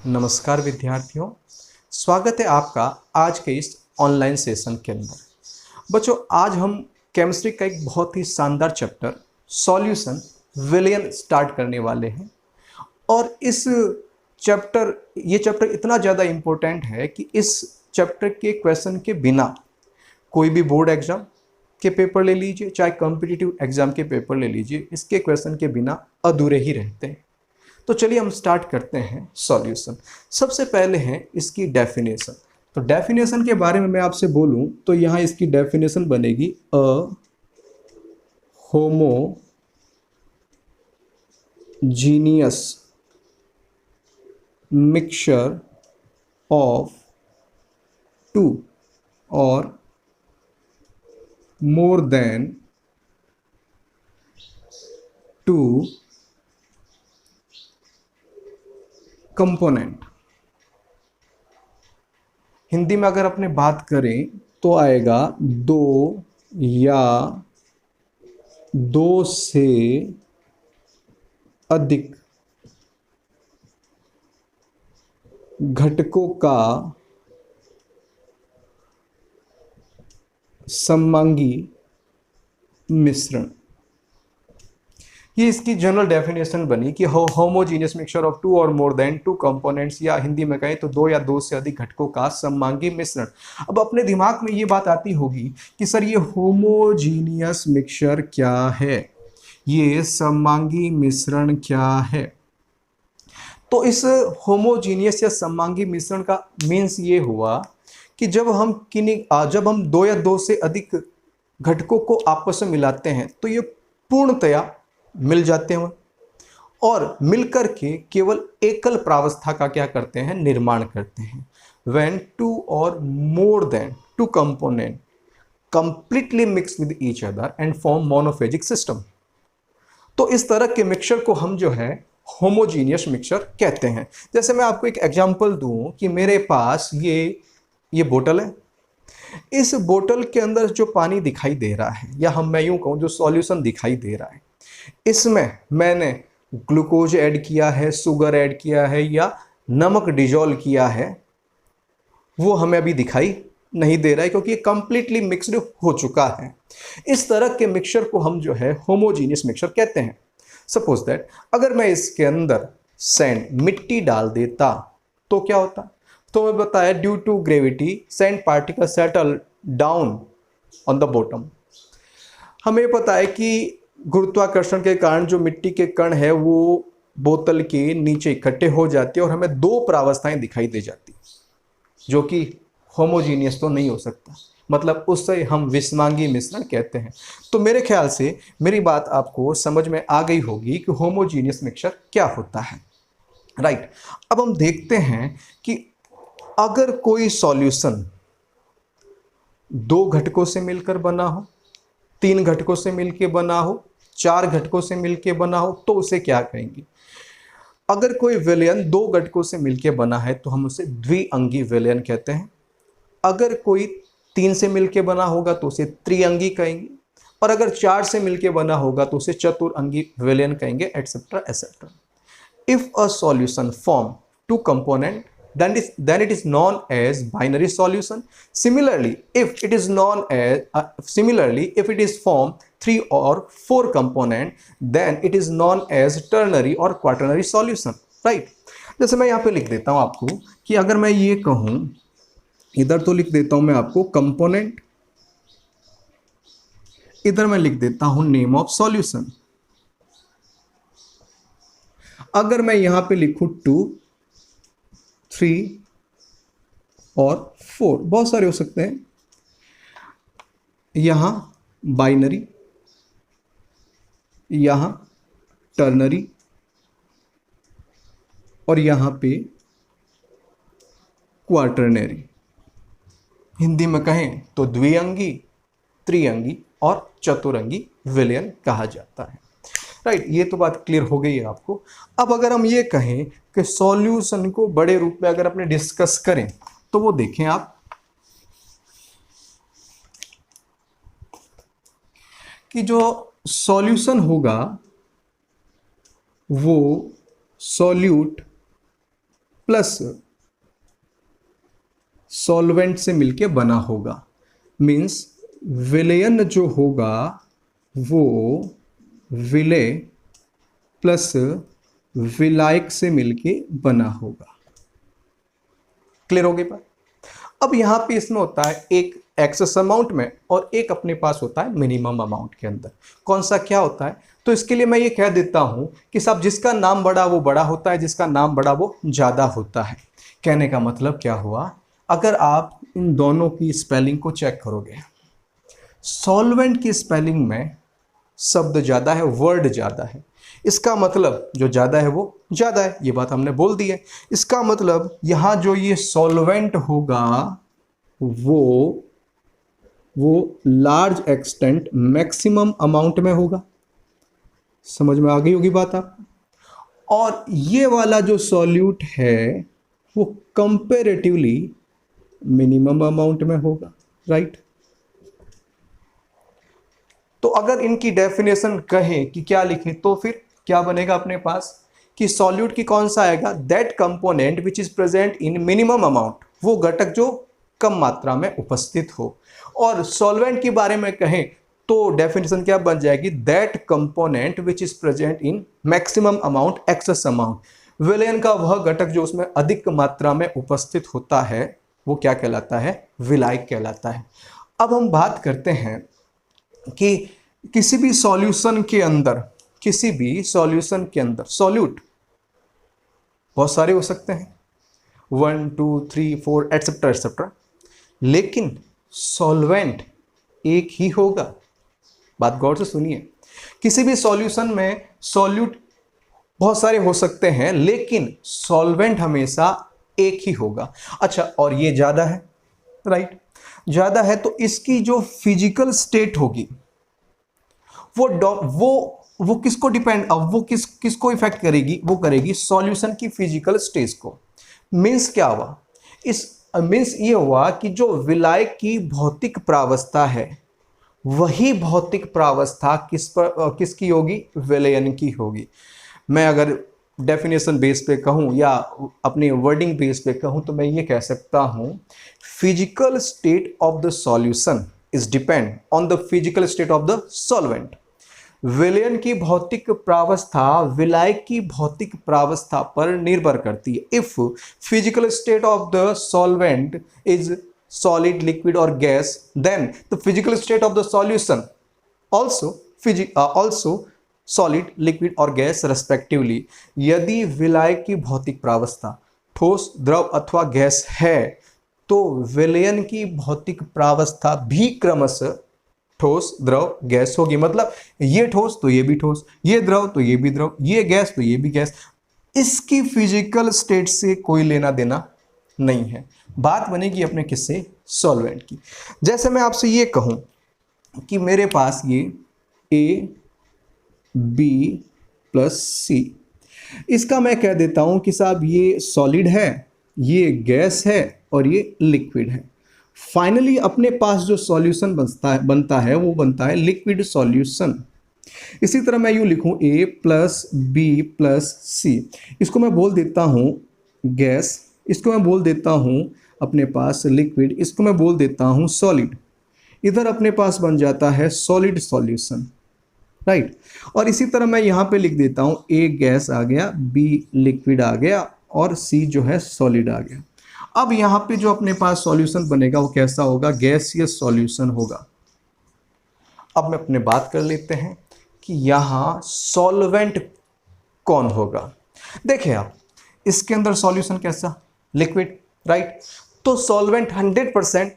नमस्कार विद्यार्थियों, स्वागत है आपका आज के इस ऑनलाइन सेशन के अंदर। बच्चों, आज हम केमिस्ट्री का एक बहुत ही शानदार चैप्टर सॉल्यूशन विलयन स्टार्ट करने वाले हैं। और ये चैप्टर इतना ज़्यादा इम्पोर्टेंट है कि इस चैप्टर के क्वेश्चन के बिना कोई भी बोर्ड एग्जाम के पेपर ले लीजिए, चाहे कॉम्पिटिटिव एग्जाम के पेपर ले लीजिए, इसके क्वेश्चन के बिना अधूरे ही रहते हैं। तो चलिए हम स्टार्ट करते हैं सॉल्यूशन। सबसे पहले है इसकी डेफिनेशन। तो डेफिनेशन के बारे में मैं आपसे बोलूं तो यहां इसकी डेफिनेशन बनेगी a homogeneous mixture of two or more than two component. Hindi में अगर अपने बात करें तो आएगा दो या दो से अधिक घटकों का सममांगी मिश्रण। ये इसकी जनरल डेफिनेशन बनी कि homogeneous mixture of two or more than two components, या हिंदी में कहें तो दो या दो से अधिक घटकों का सममांगी मिश्रण। अब अपने दिमाग में ये बात आती होगी कि सर ये होमोजीनियस मिक्सचर क्या है, ये सममांगी मिश्रण क्या है। तो इस होमोजीनियस या सममांगी मिश्रण का मीन्स ये हुआ कि जब हम दो या दो से अधिक घटकों को आपस में मिलाते हैं तो ये पूर्णतया मिल जाते हैं और मिलकर के केवल एकल प्रावस्था का क्या करते हैं, निर्माण करते हैं। When two or more than two component completely mix with each other and form monophasic system। तो इस तरह के मिक्सचर को हम जो है होमोजीनियस मिक्सचर कहते हैं। जैसे मैं आपको एक एग्जांपल दूं कि मेरे पास ये बोतल है। इस बोतल के अंदर जो पानी दिखाई दे रहा है, या मैं यूं कहूं जो सॉल्यूशन दिखाई दे रहा है, इसमें मैंने ग्लूकोज ऐड किया है, शुगर ऐड किया है या नमक डिजोल्व किया है, वो हमें अभी दिखाई नहीं दे रहा है क्योंकि ये कंप्लीटली मिक्सड हो चुका है। इस तरह के मिक्सचर को हम जो है होमोजीनियस मिक्सचर कहते हैं। सपोज दैट अगर मैं इसके अंदर सैंड मिट्टी डाल देता तो क्या होता। तो मैं बताया due to gravity sand particle settle down on the bottom. हमें पता है कि गुरुत्वाकर्षण के कारण जो मिट्टी के कण है वो बोतल के नीचे इकट्ठे हो जाते हैं और हमें दो प्रावस्थाएं दिखाई दे जाती, जो कि होमोजीनियस तो नहीं हो सकता, मतलब उससे हम विषमांगी मिश्रण कहते हैं। तो मेरे ख्याल से मेरी बात आपको समझ में आ गई होगी कि होमोजीनियस मिक्सचर क्या होता है, राइट। अब हम देखते हैं कि अगर कोई सॉल्यूशन दो घटकों से मिलकर बना हो, तीन घटकों से मिलकर बना हो, चार घटकों से मिलकर बना हो, तो उसे क्या कहेंगे। अगर कोई विलयन दो घटकों से मिलकर बना है तो हम उसे द्विअंगी विलयन कहते हैं। अगर कोई तीन से मिलकर बना होगा तो उसे त्रिअंगी कहेंगे, और अगर चार से मिलकर बना होगा तो उसे चतुरअंगी विलयन कहेंगे, et cetera et cetera. If a solution form two component then it is known as binary solution. Similarly, if it is formed three or four component, then it is known as ternary or quaternary solution, right। जैसे मैं यहाँ पे लिख देता हूँ आपको कि अगर मैं ये कहूँ, इधर तो लिख देता हूँ मैं आपको कंपोनेंट, इधर मैं लिख देता हूँ नेम ऑफ सॉल्यूशन। अगर मैं यहाँ पे लिखूँ 2, 3 और 4, बहुत सारे हो सकते हैं। यहां बाइनरी, यहां टर्नरी और यहां पे क्वार्टरनरी। हिंदी में कहें तो द्विअंगी, त्रिअंगी और चतुरंगी विलयन कहा जाता है, राइट। ये तो बात क्लियर हो गई है आपको। अब अगर हम ये कहें कि सॉल्यूशन को बड़े रूप में अगर अपने डिस्कस करें तो वो देखें आप कि जो सॉल्यूशन होगा वो सॉल्यूट प्लस सॉल्वेंट से मिलके बना होगा। मीन्स विलयन जो होगा वो विलेय प्लस विलायक से मिलके बना होगा। क्लियर हो गई बात? अब यहां पे इसमें होता है एक एक्सेस अमाउंट में और एक अपने पास होता है मिनिमम अमाउंट के अंदर। कौन सा क्या होता है? तो इसके लिए मैं ये कह देता हूं कि साहब जिसका नाम बड़ा वो बड़ा होता है, जिसका नाम बड़ा वो ज्यादा होता है। कहने का मतलब क्या हुआ? अगर आप इन दोनों की स्पेलिंग को चेक करोगे, सॉल्वेंट की स्पेलिंग में शब्द ज्यादा है, वर्ड ज्यादा है, इसका मतलब जो ज्यादा है वो ज्यादा है, ये बात हमने बोल दी है। इसका मतलब यहां जो ये सॉल्वेंट होगा वो लार्ज एक्सटेंट मैक्सिमम अमाउंट में होगा। समझ में आ गई होगी बात आप? और ये वाला जो सॉल्यूट है वो कंपेरेटिवली मिनिमम अमाउंट में होगा, राइट? तो अगर इनकी डेफिनेशन कहें कि क्या लिखे तो फिर क्या बनेगा अपने पास कि सॉल्यूट की कौन सा आएगा? That component which is present in minimum amount, वो घटक जो कम मात्रा में उपस्थित हो। और सॉल्वेंट के बारे में कहें तो डेफिनेशन क्या बन जाएगी? That component which is present in maximum amount excess amount. विलयन का वह घटक जो उसमें अधिक मात्रा में उपस्थित होता है वो क्या कहलाता है? विलायक कहलाता है। अब हम बात करते हैं कि किसी भी सॉल्यूशन के अंदर सॉल्यूट बहुत सारे हो सकते हैं, 1 2 3 4 एटसेट्रा एटसेट्रा, लेकिन सॉल्वेंट एक ही होगा। बात गौर से सुनिए, किसी भी सॉल्यूशन में सॉल्यूट बहुत सारे हो सकते हैं लेकिन सॉल्वेंट हमेशा एक ही होगा। अच्छा, और ये ज्यादा है, राइट? ज्यादा है तो इसकी जो फिजिकल स्टेट होगी वो किसको डिपेंड, अब वो किसको इफेक्ट करेगी? वो करेगी सॉल्यूशन की फिजिकल स्टेज को। मींस क्या हुआ? मींस ये हुआ कि जो विलायक की भौतिक प्रावस्था है वही भौतिक प्रावस्था किसकी होगी? विलयन की होगी। मैं अगर डेफिनेशन बेस पे कहूं या अपने वर्डिंग बेस पे कहूं तो मैं ये कह सकता हूं, physical state of the solution is depend on the physical state of the solvent. विलयन की भौतिक प्रावस्था विलायक की भौतिक प्रावस्था पर निर्भर करती है। If physical state of the solvent is solid, liquid or gas, then the physical state of the solution also solid, liquid or gas respectively। यदि विलायक की भौतिक प्रावस्था ठोस, द्रव अथवा गैस है तो विलयन की भौतिक प्रावस्था भी क्रमशः ठोस, द्रव, गैस होगी। मतलब ये ठोस तो ये भी ठोस, ये द्रव तो ये भी द्रव, ये गैस तो ये भी गैस। इसकी फिजिकल स्टेट से कोई लेना देना नहीं है। बात बनेगी अपने किससे? सॉल्वेंट की। जैसे मैं आपसे ये कहूं कि मेरे पास ये A B प्लस C, इसका मैं कह देता हूं कि साहब ये सॉलिड है, ये गैस है और ये लिक्विड है। फाइनली अपने पास जो सॉल्यूशन बनता है वो बनता है लिक्विड सॉल्यूशन। इसी तरह मैं यूं लिखूं A plus B plus C, इसको मैं बोल देता हूं गैस, इसको मैं बोल देता हूं अपने पास लिक्विड, इसको मैं बोल देता हूं सॉलिड। इधर अपने पास बन जाता है सॉलिड सॉल्यूशन, राइट? और इसी तरह मैं यहां पे लिख देता हूं A गैस आ गया, B लिक्विड आ गया और C जो है सॉलिड आ गया। अब यहां पे जो अपने पास सॉल्यूशन बनेगा वो कैसा होगा? गैसियस सॉल्यूशन होगा। अब मैं अपने बात कर लेते हैं कि यहां सॉल्वेंट कौन होगा। देखिए आप, इसके अंदर सॉल्यूशन कैसा? Liquid, right? तो सॉल्वेंट 100%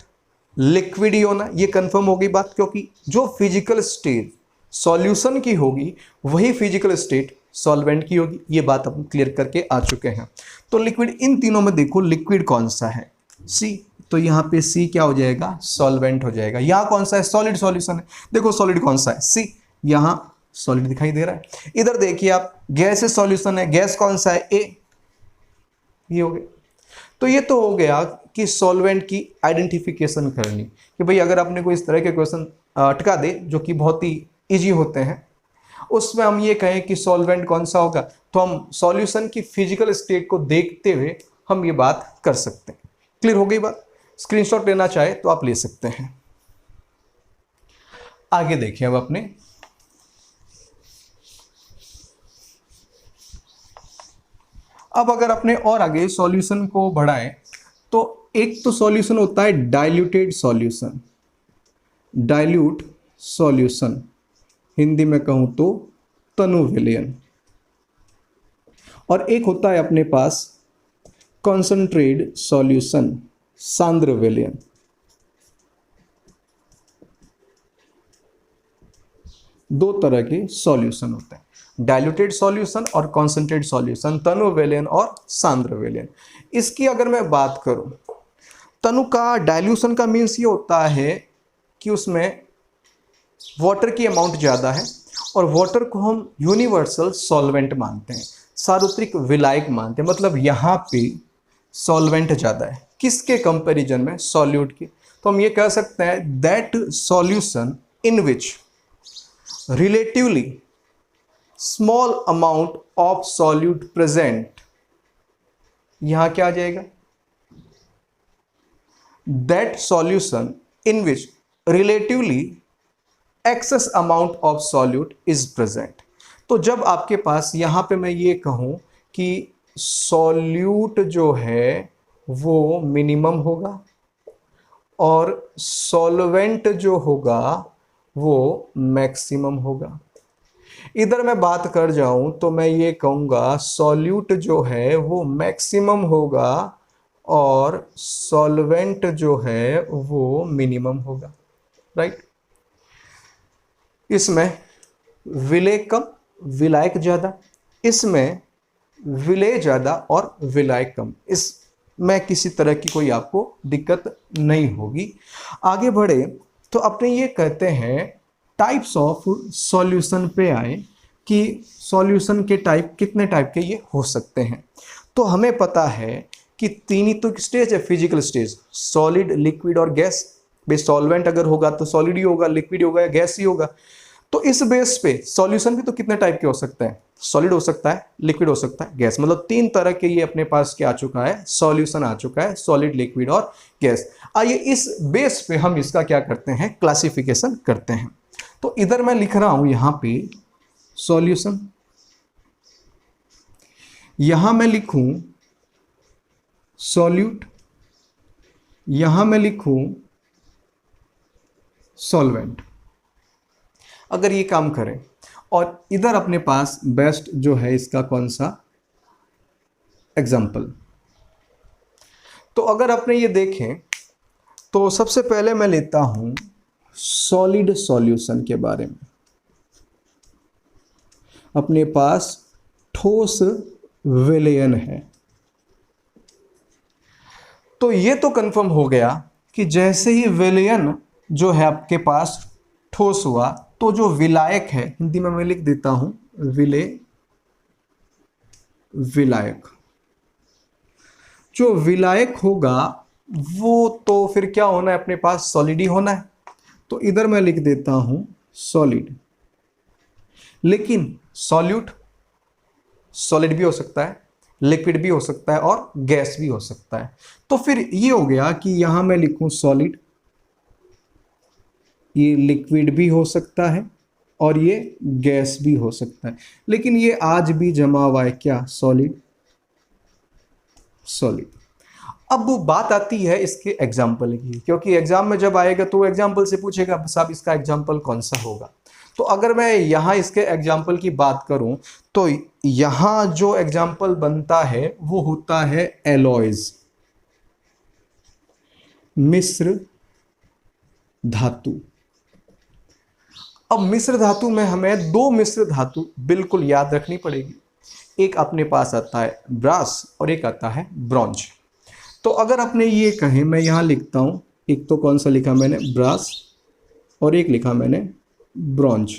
लिक्विड ही होना, ये कंफर्म हो गई बात, क्योंकि जो फिजिकल स्टेट सॉल्यूशन की होगी वही फिजिकल स्टेट सॉल्वेंट की होगी। ये बात हम क्लियर करके आ चुके हैं। तो लिक्विड, इन तीनों में देखो लिक्विड कौन सा है? सी। तो यहाँ पे सी क्या हो जाएगा? सॉल्वेंट हो जाएगा। यहाँ कौन सा है? सॉलिड सॉल्यूशन है। देखो सॉलिड कौन सा है? सी। यहाँ सॉलिड दिखाई दे रहा है। इधर देखिए आप, गैस सॉल्यूशन है, गैस कौन सा है? ए। ये हो गया। तो ये तो हो गया कि सॉल्वेंट की आइडेंटिफिकेशन करनी, कि भाई अगर आपने कोई इस तरह के क्वेश्चन अटका दे जो कि बहुत ही इजी होते हैं, उसमें हम ये कहें कि सॉल्वेंट कौन सा होगा, तो हम सॉल्यूशन की फिजिकल स्टेट को देखते हुए हम ये बात कर सकते हैं। क्लियर हो गई बात? स्क्रीनशॉट लेना चाहे तो आप ले सकते हैं। आगे देखिए अब अपने अब अगर अपने और आगे सॉल्यूशन को बढ़ाएं तो एक तो सॉल्यूशन होता है diluted solution, dilute solution, Hindi में कहूं तो तनु विलयन, और एक होता है अपने पास कॉन्सेंट्रेटेड सॉल्यूशन, सांद्र विलयन। दो तरह के सॉल्यूशन होते हैं, डाइल्यूटेड सॉल्यूशन और कॉन्सेंट्रेटेड सॉल्यूशन, तनु विलयन और सांद्र विलयन। इसकी अगर मैं बात करूं, तनु का डाइल्यूशन का मीन्स ये होता है कि उसमें वाटर की अमाउंट ज़्यादा है और वाटर को हम यूनिवर्सल सॉल्वेंट मानते हैं, सार्वत्रिक विलायक मानते हैं। मतलब यहाँ पे सॉल्वेंट ज़्यादा है किसके कंपैरिजन में? सॉल्यूट के। तो हम ये कह सकते हैं that solution in which relatively small amount of solute present, यहां क्या आ जाएगा? That solution in which relatively excess amount of solute is present। तो जब आपके पास यहां पे मैं ये कहूं कि सॉल्यूट जो है वो मिनिमम होगा और सॉल्वेंट जो होगा वो मैक्सिमम होगा। इधर मैं बात कर जाऊं तो मैं ये कहूंगा सॉल्यूट जो है वो मैक्सिमम होगा और सॉल्वेंट जो है वो मिनिमम होगा, राइट। इसमें विलेय कम, विलायक ज़्यादा, इसमें विलेय ज़्यादा और विलायक कम। इसमें किसी तरह की कोई आपको दिक्कत नहीं होगी। आगे बढ़े तो अपने ये कहते हैं टाइप्स ऑफ सॉल्यूशन पे आए कि सॉल्यूशन के टाइप कितने टाइप के ये हो सकते हैं। तो हमें पता है कि तीन ही तो स्टेज है फिजिकल स्टेज, सॉलिड, लिक्विड और गैस। बेस सॉल्वेंट अगर होगा तो सॉलिड ही होगा, लिक्विड होगा या गैस ही होगा। तो इस बेस पे सॉल्यूशन भी तो कितने टाइप के हो सकते हैं? सॉलिड हो सकता है, लिक्विड हो सकता है, गैस। मतलब तीन तरह के ये अपने पास क्या आ चुका है? सॉल्यूशन आ चुका है, सॉलिड, लिक्विड और गैस। आइए इस बेस पे हम इसका क्या करते हैं? क्लासिफिकेशन करते हैं। तो इधर मैं लिख रहा हूं यहां पे सॉल्यूशन, यहां मैं लिखूं सॉल्यूट, यहां मैं लिखूं सॉल्वेंट। अगर ये काम करें और इधर अपने पास बेस्ट जो है इसका कौन सा? एग्जाम्पल। तो अगर अपने ये देखें तो सबसे पहले मैं लेता हूं सॉलिड सॉल्यूशन के बारे में। अपने पास ठोस विलयन है। तो ये तो कंफर्म हो गया कि जैसे ही विलयन जो है आपके पास ठोस हुआ तो जो विलायक है, हिंदी में मैं लिख देता हूं विलेय, विलायक, जो विलायक होगा वो तो फिर क्या होना है? अपने पास सॉलिड ही होना है। तो इधर मैं लिख देता हूं सॉलिड। लेकिन सॉल्यूट सॉलिड भी हो सकता है, लिक्विड भी हो सकता है और गैस भी हो सकता है। तो फिर ये हो गया कि यहां मैं लिखूं सॉलिड, ये लिक्विड भी हो सकता है और ये गैस भी हो सकता है, लेकिन ये आज भी जमा हुआ है क्या? Solid, solid. अब बात आती है इसके एग्जाम्पल की, क्योंकि एग्जाम में जब आएगा तो एग्जाम्पल से पूछेगा साहब इसका एग्जाम्पल कौन सा होगा। तो अगर मैं यहाँ इसके एग्जाम्पल की बात करूं तो यहाँ जो एग्जाम्पल बनता है वो होता है एलॉयज, मिश्र धातु। अब मिश्र धातु में हमें दो मिश्र धातु बिल्कुल याद रखनी पड़ेगी। एक अपने पास आता है ब्रास और एक आता है ब्रॉन्ज। तो अगर आपने ये कहें, मैं यहाँ लिखता हूँ, एक तो कौन सा लिखा मैंने? ब्रास, और एक लिखा मैंने ब्रॉन्ज।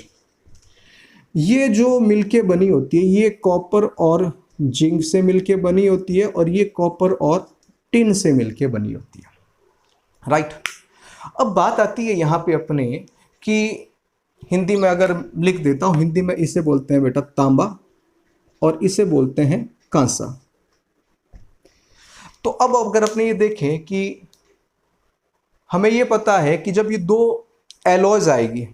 ये जो मिलके बनी होती है ये कॉपर और जिंक से मिलके बनी होती है और ये कॉपर और टिन से मिलके बनी होती है, राइट। अब बात आती है यहाँ पे अपने कि हिंदी में अगर लिख देता हूँ, हिंदी में इसे बोलते हैं बेटा तांबा और इसे बोलते हैं कांसा। तो अब अगर अपने ये देखें कि हमें ये पता है कि जब ये दो एलॉयज आएगी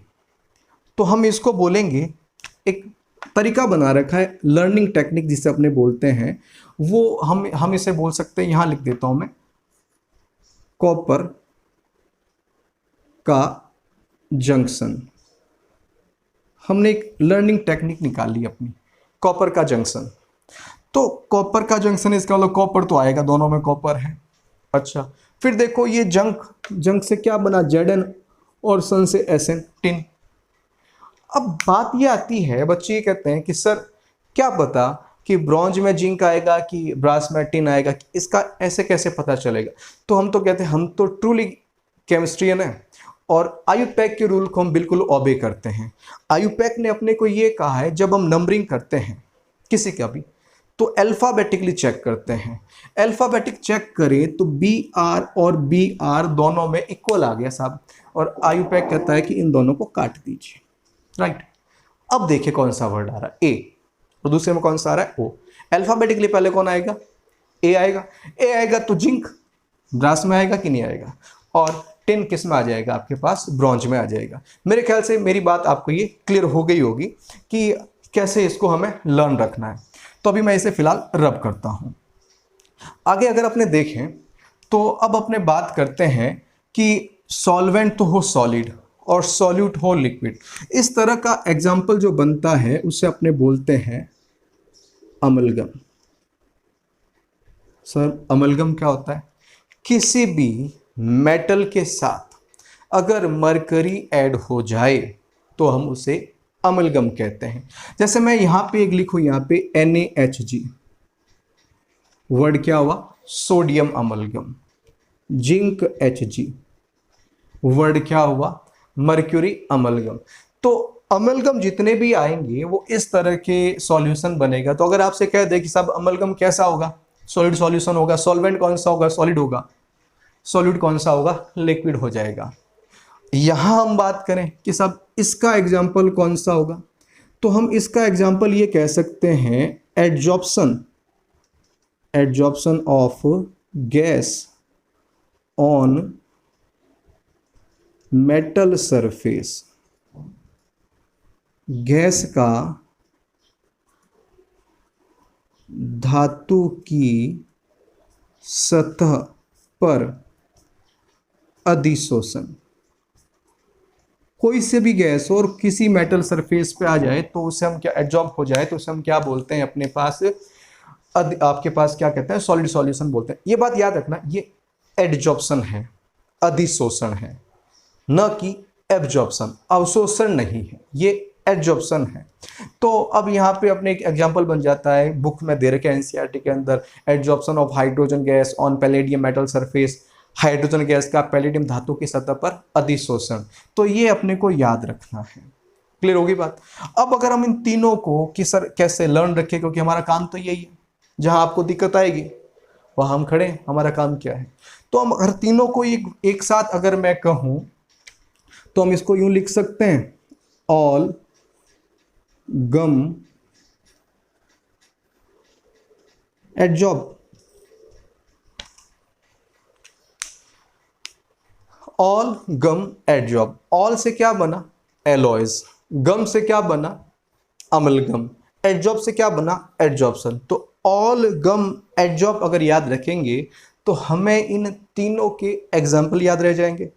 तो हम इसको बोलेंगे, एक तरीका बना रखा है लर्निंग टेक्निक जिसे अपने बोलते हैं, वो हम इसे बोल सकते हैं, यहां लिख देता हूं मैं, कॉपर का जंक्शन। हमने एक लर्निंग टेक्निक निकाली अपनी, कॉपर का जंक्शन। तो कॉपर का जंक्शन, इसका मतलब कॉपर तो आएगा, दोनों में कॉपर है। अच्छा, फिर देखो ये जंक से क्या बना, Zn, और सन से Sn, टिन। अब बात ये आती है, बच्चे ये कहते हैं कि सर क्या पता कि ब्रॉन्ज में जिंक आएगा कि ब्रास में टिन आएगा, इसका ऐसे कैसे पता चलेगा। तो हम तो कहते हैं हम तो ट्रूली केमिस्ट्रियन है और आयुपैक के रूल को हम बिल्कुल ओबे करते हैं। आयुपैक ने अपने को ये कहा है, जब हम नंबरिंग करते हैं किसी का भी तो अल्फ़ाबेटिकली चेक करते हैं। अल्फ़ाबेटिक चेक करें तो BR और BR दोनों में इक्वल आ गया साहब, और आयुपैक कहता है कि इन दोनों को काट दीजिए, राइट। अब देखिए कौन सा वर्ड आ रहा है, ए, और दूसरे में कौन सा आ रहा है, ओ। अल्फ़ाबेटिकली पहले कौन आएगा, ए आएगा। ए आएगा तो जिंक ब्रास में आएगा कि नहीं आएगा, और टिन किस में आ जाएगा, आपके पास ब्रॉन्ज में आ जाएगा। मेरे ख्याल से मेरी बात आपको ये क्लियर हो गई होगी कि कैसे इसको हमें लर्न रखना है। तो अभी मैं इसे फिलहाल रब करता हूं। आगे अगर अपने देखें तो अब अपने बात करते हैं कि सॉल्वेंट तो हो सॉलिड और सॉल्यूट हो लिक्विड। इस तरह का एग्जाम्पल जो बनता है उसे अपने बोलते हैं अमलगम। सर अमलगम क्या होता है, किसी भी मेटल के साथ अगर मरकरी ऐड हो जाए तो हम उसे अमलगम कहते हैं। जैसे मैं यहां पे एक लिखूं, यहां पे NaHG, वर्ड क्या हुआ, sodium amalgam. Zinc Hg, word क्या हुआ, मर्क्यूरी अमलगम। तो अमलगम जितने भी आएंगे वो इस तरह के सॉल्यूशन बनेगा। तो अगर आपसे कह दे कि साहब अमलगम कैसा होगा, सॉलिड सॉल्यूशन होगा। सॉल्वेंट कौन सा होगा, सॉलिड होगा। सॉल्यूट कौन सा होगा, लिक्विड हो जाएगा। यहां हम बात करें कि साहब इसका एग्जाम्पल कौन सा होगा, तो हम इसका एग्जाम्पल ये कह सकते हैं adsorption of gas on metal surface. Gas का धातु की सतह पर अधिशोषण। कोई से भी गैस और किसी मेटल सरफेस पे आ जाए तो उसे हम क्या, एडजॉर्ब हो जाए तो उसे हम क्या बोलते हैं अपने पास, आपके पास क्या कहते हैं, सॉलिड सॉल्यूशन बोलते हैं। ये बात याद रखना, ये एडजॉर्प्शन है, अधिशोषण है, न कि एब्जॉर्प्शन, अवशोषण नहीं है, ये एडजॉर्प्शन है। तो अब यहाँ पे अपने एक एग्जांपल बन जाता है, बुक में दे रखे एनसीईआरटी के अंदर, adsorption of hydrogen gas on palladium metal surface. Hydrogen gas का पैलेडियम धातु की सतह पर अधिशोषण। तो ये अपने को याद रखना है। क्लियर होगी बात। अब अगर हम इन तीनों को कि सर कैसे लर्न रखें, क्योंकि हमारा काम तो यही है, जहां आपको दिक्कत आएगी वहां हम खड़े हैं, हमारा काम क्या है। तो हम अगर तीनों को एक साथ अगर मैं कहूं तो हम इसको यूं लिख सकते हैं, ऑल गम एडजॉर्ब। ऑल गम एडजॉर्ब। ऑल से क्या बना, एलॉयज। गम से क्या बना, अमलगम। एडजॉर्ब से क्या बना, एडजॉर्प्शन। तो ऑल गम एडजॉर्ब अगर याद रखेंगे तो हमें इन तीनों के एग्जाम्पल याद रह जाएंगे।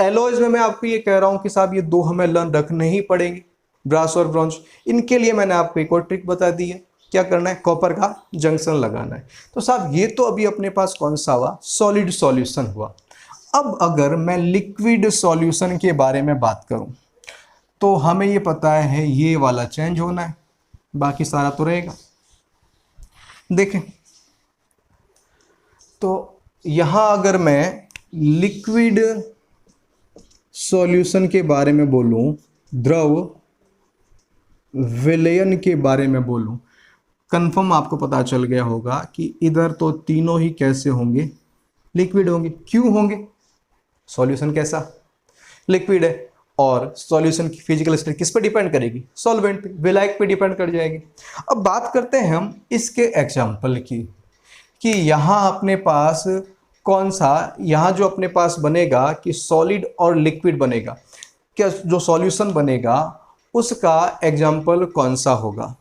एलॉयज में मैं आपको ये कह रहा हूं कि साहब ये दो हमें लर्न रखने ही पड़ेंगे, ब्रास और ब्रॉन्ज। इनके लिए मैंने आपको एक और ट्रिक बता दी है, क्या करना है, कॉपर का जंक्शन लगाना है। तो साहब ये तो अभी अपने पास कौन सा हुआ, सॉलिड सॉल्यूशन हुआ। अब अगर मैं लिक्विड सॉल्यूशन के बारे में बात करूं तो हमें ये पता है ये वाला चेंज होना है, बाकी सारा तो रहेगा। देखें तो यहां अगर मैं लिक्विड सॉल्यूशन के बारे में बोलूं, द्रव विलयन के बारे में बोलूं, कंफर्म आपको पता चल गया होगा कि इधर तो तीनों ही कैसे होंगे, लिक्विड होंगे। क्यों होंगे, सॉल्यूशन कैसा, लिक्विड है, और सॉल्यूशन की फिजिकल स्टेट किस पे डिपेंड करेगी, सॉल्वेंट पे, विलायक पे डिपेंड कर जाएगी। अब बात करते हैं हम इसके एग्जाम्पल की कि यहाँ अपने पास कौन सा, यहाँ जो अपने पास बनेगा कि सॉलिड और लिक्विड बनेगा, क्या जो सॉल्यूशन बनेगा उसका एग्जाम्पल कौन सा होगा।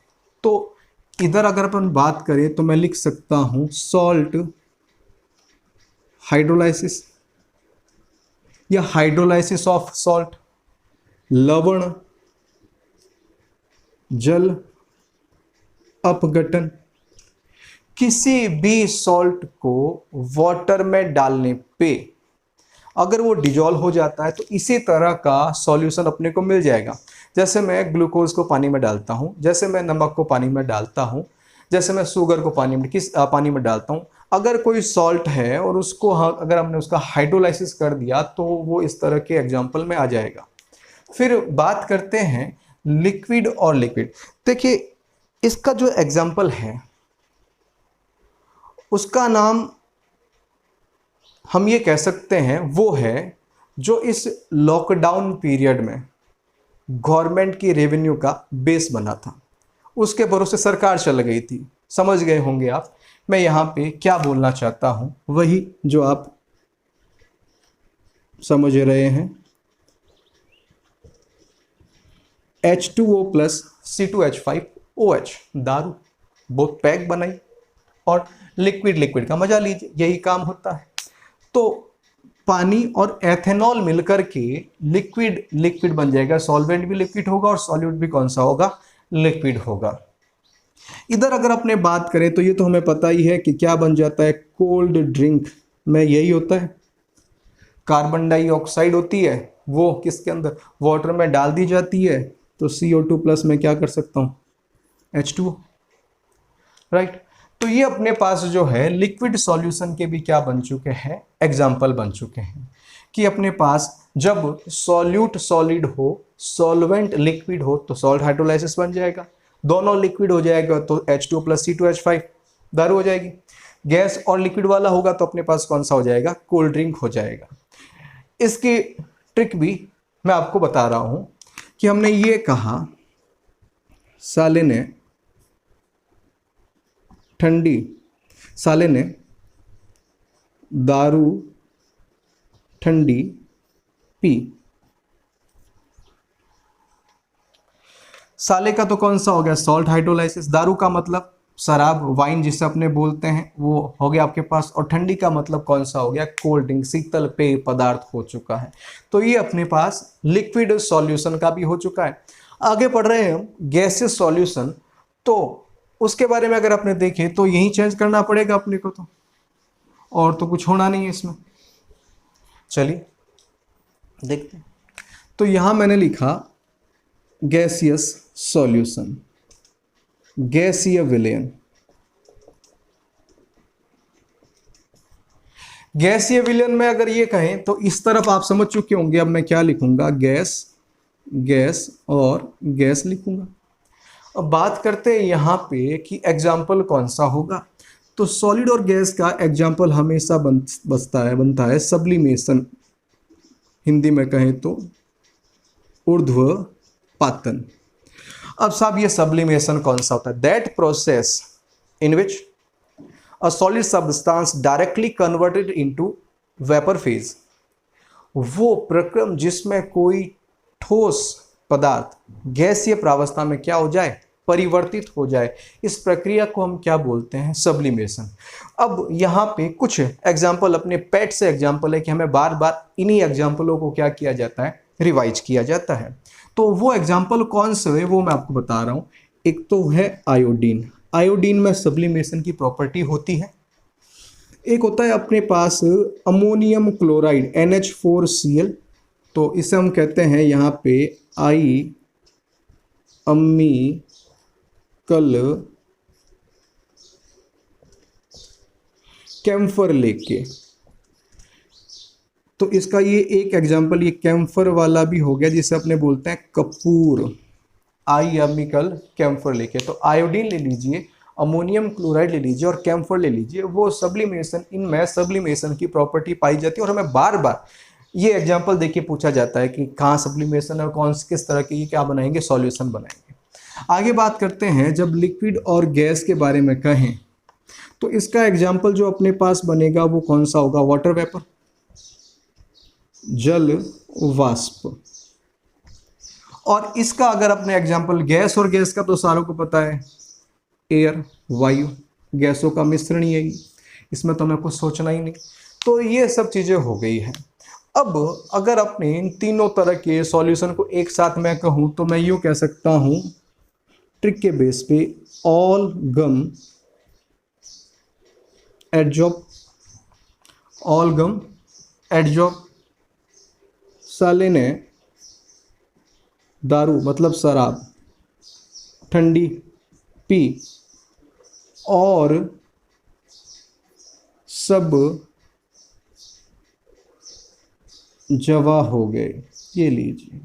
तो इधर अगर अपन बात करें तो मैं लिख सकता हूँ सॉल्ट हाइड्रोलाइसिस या हाइड्रोलाइसिस ऑफ सॉल्ट, लवण जल अपघटन। किसी भी सॉल्ट को वाटर में डालने पे अगर वो डिजॉल्व हो जाता है तो इसी तरह का सॉल्यूशन अपने को मिल जाएगा। जैसे मैं ग्लूकोज को पानी में डालता हूँ, जैसे मैं नमक को पानी में डालता हूँ, जैसे मैं शुगर को पानी में डालता हूँ। अगर कोई सॉल्ट है और उसको अगर हमने उसका हाइड्रोलाइसिस कर दिया तो वो इस तरह के एग्जाम्पल में आ जाएगा। फिर बात करते हैं लिक्विड और लिक्विड। देखिए इसका जो एग्जाम्पल है उसका नाम हम ये कह सकते हैं वो है जो इस लॉकडाउन पीरियड में गवर्नमेंट की रेवेन्यू का बेस बना था, उसके भरोसे सरकार चल गई थी। समझ गए होंगे आप मैं यहाँ पे क्या बोलना चाहता हूँ, वही जो आप समझ रहे हैं। H2O प्लस C2H5OH दारू, बहुत पैक बनाई और लिक्विड का मजा लीजिए, यही काम होता है। तो पानी और एथेनॉल मिलकर के लिक्विड बन जाएगा, सॉल्वेंट भी लिक्विड होगा और सॉल्यूट भी कौन सा होगा, लिक्विड होगा। इधर अगर अपने बात करें तो ये तो हमें पता ही है कि क्या बन जाता है, कोल्ड ड्रिंक में यही होता है, कार्बन डाइऑक्साइड होती है वो किसके अंदर, वाटर में डाल दी जाती है, तो CO2 प्लस में क्या कर सकता हूँ, H2O, राइट। तो ये अपने पास जो है लिक्विड सॉल्यूशन के भी क्या बन चुके हैं, एग्जाम्पल बन चुके हैं कि अपने पास जब सॉल्यूट सॉलिड हो, सॉल्वेंट लिक्विड हो तो सॉल्ट हाइड्रोलाइसिस बन जाएगा, दोनों लिक्विड हो जाएगा तो H2O प्लस C2H5 दारू हो जाएगी। गैस और लिक्विड वाला होगा तो अपने पास कौन सा हो जाएगा, कोल्ड ड्रिंक हो जाएगा। इसकी ट्रिक भी मैं आपको बता रहा हूं कि हमने ये कहा साले ने दारू ठंडी पी। साले का तो कौन सा हो गया, सॉल्ट हाइड्रोलाइसिस। दारू का मतलब शराब, वाइन जिसे अपने बोलते हैं, वो हो गया आपके पास। और ठंडी का मतलब कौन सा हो गया, कोल्ड ड्रिंक, शीतल पेय पदार्थ हो चुका है। तो ये अपने पास लिक्विड सॉल्यूशन का भी हो चुका है। आगे बढ़ रहे हैं हम गैसेस सॉल्यूशन, तो उसके बारे में अगर आपने देखे तो यही चेंज करना पड़ेगा अपने को, तो और तो कुछ होना नहीं है इसमें। चलिए देखते हैं। तो यहां मैंने लिखा गैसियस सॉल्यूशन, गैसीय विलयन। गैसीय विलयन में अगर ये कहें तो इस तरफ आप समझ चुके होंगे। अब मैं क्या लिखूंगा, गैस और गैस लिखूंगा। अब बात करते हैं यहाँ पे कि एग्जाम्पल कौन सा होगा। तो सॉलिड और गैस का एग्जाम्पल हमेशा बनता है सब्लिमेशन, हिंदी में कहें तो ऊर्ध्वपातन। अब साहब ये सब्लिमेशन कौन सा होता है, that process in which a solid substance directly converted into vapour phase. वो प्रक्रम जिसमें कोई ठोस पदार्थ गैसीय प्रावस्था में क्या हो जाए, परिवर्तित हो जाए, इस प्रक्रिया को हम क्या बोलते हैं, सब्लिमेशन। अब यहाँ पे कुछ एग्जाम्पल अपने पेट से एग्जाम्पल है कि हमें बार बार इन्हीं एग्जाम्पलों को क्या किया जाता है, रिवाइज किया जाता है। तो वो एग्जाम्पल कौन से है वो मैं आपको बता रहा हूँ। एक तो है आयोडीन, आयोडीन में सब्लिमेशन की प्रॉपर्टी होती है। एक होता है अपने पास अमोनियम क्लोराइड NH4Cl, तो इसे हम कहते हैं यहाँ पे आई अम्मी कल कैम्फर लेके। तो इसका ये एक एग्जाम्पल ये कैम्फर वाला भी हो गया जिसे अपने बोलते हैं कपूर, आई अम्मिकल कैम्फर लेके। तो आयोडीन ले लीजिए, अमोनियम क्लोराइड ले लीजिए और कैम्फर ले लीजिए, वो सब्लिमेशन, इनमें सब्लिमेशन की प्रॉपर्टी पाई जाती है। और हमें बार बार ये एग्जाम्पल देखिए पूछा जाता है कि कहाँ सब्लिमेशन है और कौन से किस तरह के ये क्या बनाएंगे, सॉल्यूशन बनाएंगे। आगे बात करते हैं, जब लिक्विड और गैस के बारे में कहें तो इसका एग्जाम्पल जो अपने पास बनेगा वो कौन सा होगा? वाटर वेपर, जल वाष्प। और इसका अगर अपने एग्जाम्पल गैस, और गैस का तो सारों को पता है, एयर, वायु, गैसों का मिश्रण ही है, इसमें तो हमें कुछ सोचना ही नहीं। तो ये सब चीजें हो गई हैं। अब अगर अपने इन तीनों तरह के सॉल्यूशन को एक साथ मैं कहूं तो मैं यूं कह सकता हूं ट्रिक के बेस पे, ऑल गम एडजॉब, ऑल गम एडजॉब, सालिने दारू मतलब शराब ठंडी पी, और सब जवा हो गए। ये लीजिए,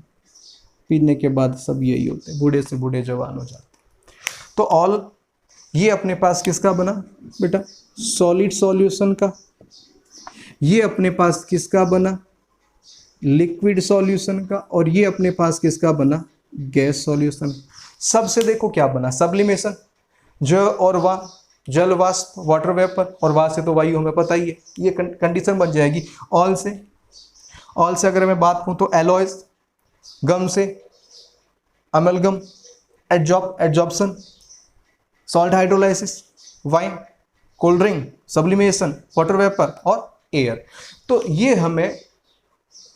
पीने के बाद सब यही होते हैं, बूढ़े से बूढ़े जवान हो जाते हैं। तो ऑल ये अपने पास किसका बना बेटा? सॉलिड सॉल्यूशन का। ये अपने पास किसका बना? लिक्विड सॉल्यूशन का। और ये अपने पास किसका बना? Gas solution. सबसे देखो क्या बना? सब्लिमेशन, ज और वा, जल वाष्प, वाटर वेपर, और वा से तो वायु हमें पता ही है। ये कंडीशन बन जाएगी। ऑल से अगर मैं बात करूं तो एलॉयज, गम से amalgam, adsorption, salt hydrolysis, wine, cold drink, sublimation, water vapour और एयर। तो ये हमें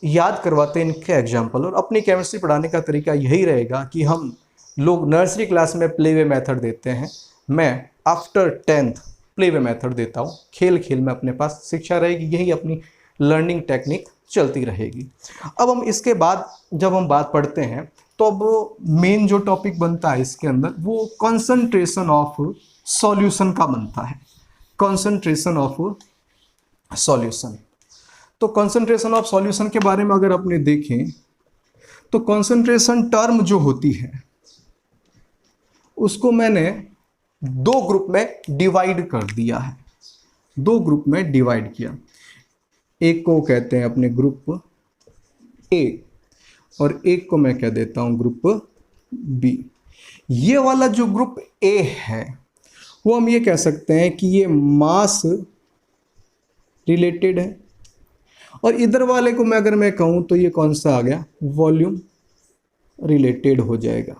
याद करवाते हैं इनके एग्जाम्पल। और अपनी केमिस्ट्री पढ़ाने का तरीका यही रहेगा कि हम लोग नर्सरी क्लास में प्ले वे मेथड देते हैं, मैं after 10th play way method देता हूँ। खेल खेल में अपने पास शिक्षा रहेगी, यही अपनी लर्निंग टेक्निक चलती रहेगी। अब हम इसके बाद जब हम बात पढ़ते हैं तो अब मेन जो टॉपिक बनता है इसके अंदर वो कॉन्सेंट्रेशन ऑफ सॉल्यूशन का बनता है। Concentration of solution. तो कॉन्सेंट्रेशन ऑफ सॉल्यूशन के बारे में अगर अपने देखें तो कॉन्सेंट्रेशन टर्म जो होती है उसको मैंने दो ग्रुप में डिवाइड कर दिया है। दो ग्रुप में डिवाइड किया। एक को कहते हैं अपने ग्रुप ए और एक को मैं कह देता हूं ग्रुप बी। ये वाला जो ग्रुप ए है वो हम ये कह सकते हैं कि ये मास रिलेटेड है, और इधर वाले को मैं अगर मैं कहूं तो ये कौन सा आ गया? वॉल्यूम रिलेटेड हो जाएगा।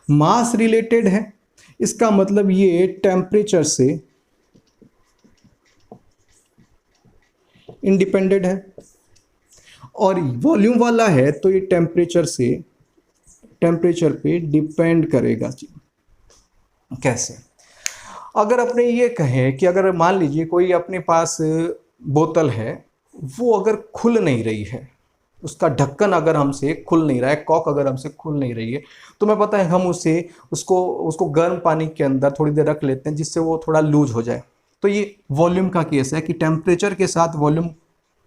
मास रिलेटेड है, इसका मतलब ये टेम्परेचर से इंडिपेंडेंट है, और वॉल्यूम वाला है तो ये टेम्परेचर पे डिपेंड करेगा। कैसे? अगर अपने ये कहें कि अगर मान लीजिए कोई अपने पास बोतल है, वो अगर खुल नहीं रही है, उसका ढक्कन अगर हमसे खुल नहीं रहा है, कॉक अगर हमसे खुल नहीं रही है, तो मैं पता है हम उसको गर्म पानी के अंदर थोड़ी देर रख लेते हैं जिससे वो थोड़ा लूज हो जाए। तो ये वॉल्यूम का केस है कि टेम्परेचर के साथ वॉल्यूम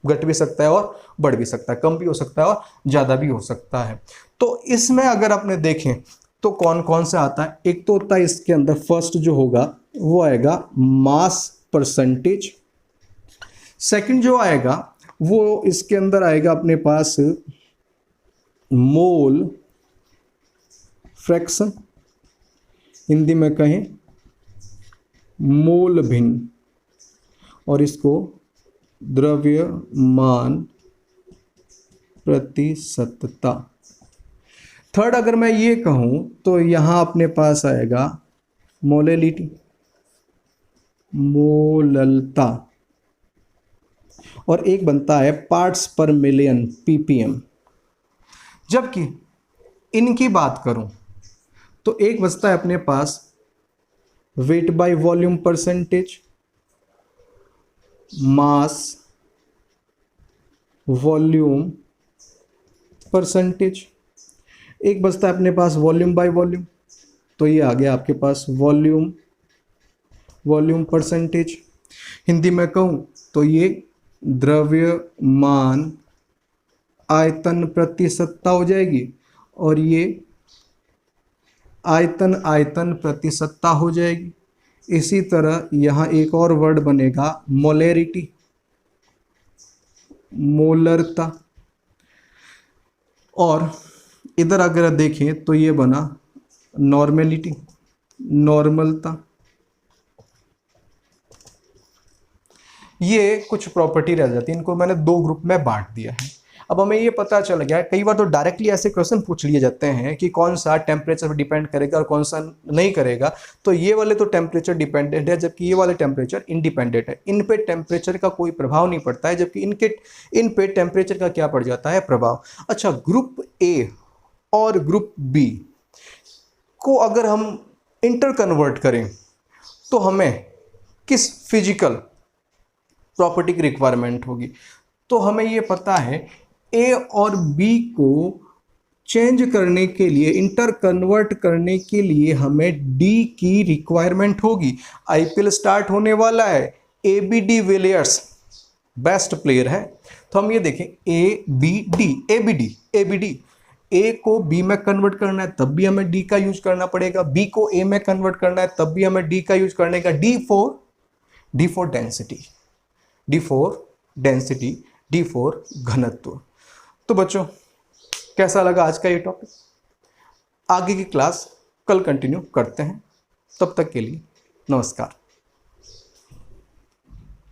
घट भी सकता है और बढ़ भी सकता है, कम भी हो सकता है और ज़्यादा भी हो सकता है। तो इसमें अगर आपने देखें तो कौन कौन सा आता है? एक तो होता है इसके अंदर फर्स्ट जो होगा वो आएगा मास परसेंटेज। सेकंड जो आएगा वो इसके अंदर आएगा अपने पास मोल फ्रैक्शन, हिंदी में कहें मोल भिन्न, और इसको द्रव्यमान प्रतिशतता। थर्ड अगर मैं ये कहूं तो यहां अपने पास आएगा मोलेलिटी, मोललता, और एक बनता है पार्ट्स पर मिलियन पीपीएम। जबकि इनकी बात करूं तो एक बचता है अपने पास weight by volume percentage, mass volume percentage. एक बचता है अपने पास वॉल्यूम बाय वॉल्यूम, तो ये आ गया आपके पास वॉल्यूम परसेंटेज। हिंदी में कहूं तो ये द्रव्यमान आयतन प्रतिशतता हो जाएगी, और ये आयतन प्रतिशतता हो जाएगी। इसी तरह यहाँ एक और वर्ड बनेगा मोलेरिटी, मोलरता, और इधर अगर देखें तो ये बना नॉर्मेलिटी, नॉर्मलता। ये कुछ प्रॉपर्टी रह जाती है, इनको मैंने दो ग्रुप में बांट दिया है। अब हमें ये पता चल गया, कई बार तो डायरेक्टली ऐसे क्वेश्चन पूछ लिए जाते हैं कि कौन सा टेम्परेचर पर डिपेंड करेगा और कौन सा नहीं करेगा। तो ये वाले तो टेम्परेचर डिपेंडेंट है, जबकि ये वाले टेम्परेचर इंडिपेंडेंट है। इन पे टेम्परेचर का कोई प्रभाव नहीं पड़ता है, जबकि इन पे टेम्परेचर का क्या पड़ जाता है, प्रभाव। अच्छा, ग्रुप ए और ग्रुप बी को अगर हम इंटर कन्वर्ट करें तो हमें किस फिजिकल प्रॉपर्टी की रिक्वायरमेंट होगी। तो हमें ये पता है ए और बी को चेंज करने के लिए, इंटर कन्वर्ट करने के लिए हमें डी की रिक्वायरमेंट होगी। आईपीएल स्टार्ट होने वाला है, A B de Villiers best player है। तो हम ये देखें A B D, A B D, A B D, A को बी में कन्वर्ट करना है तब भी हमें डी का यूज करना पड़ेगा, बी को ए में कन्वर्ट करना है तब भी हमें डी का यूज करने का। D for density, D for density, D for घनत्व। तो बच्चों, कैसा लगा आज का ये टॉपिक? आगे की क्लास कल कंटिन्यू करते हैं, तब तक के लिए नमस्कार।